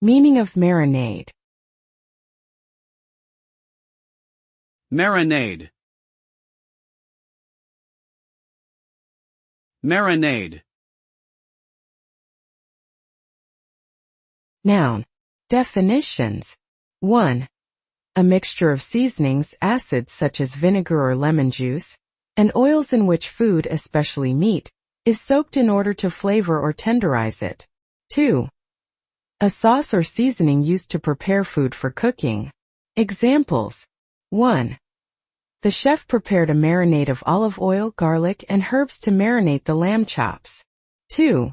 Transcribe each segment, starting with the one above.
Meaning of marinade. Marinade. Marinade. Noun. Definitions. 1. A mixture of seasonings, acids such as vinegar or lemon juice, and oils in which food, especially meat, is soaked in order to flavor or tenderize it. 2. A sauce or seasoning used to prepare food for cooking. Examples. 1. The chef prepared a marinade of olive oil, garlic, and herbs to marinate the lamb chops. 2.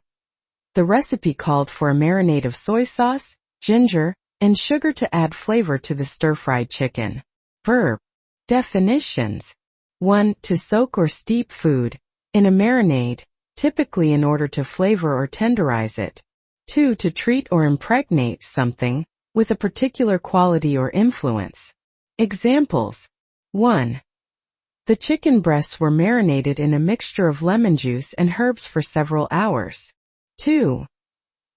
The recipe called for a marinade of soy sauce, ginger, and sugar to add flavor to the stir-fried chicken. Verb. Definitions. 1. To soak or steep food in a marinade, typically in order to flavor or tenderize it. 2. To treat or impregnate something with a particular quality or influence. Examples. 1. The chicken breasts were marinated in a mixture of lemon juice and herbs for several hours. 2.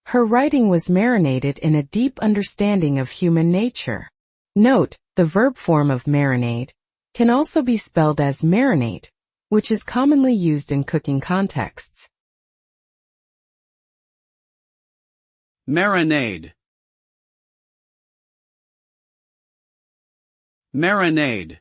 Her writing was marinated in a deep understanding of human nature. Note, the verb form of marinade can also be spelled as marinate, which is commonly used in cooking contexts. Marinade. Marinade.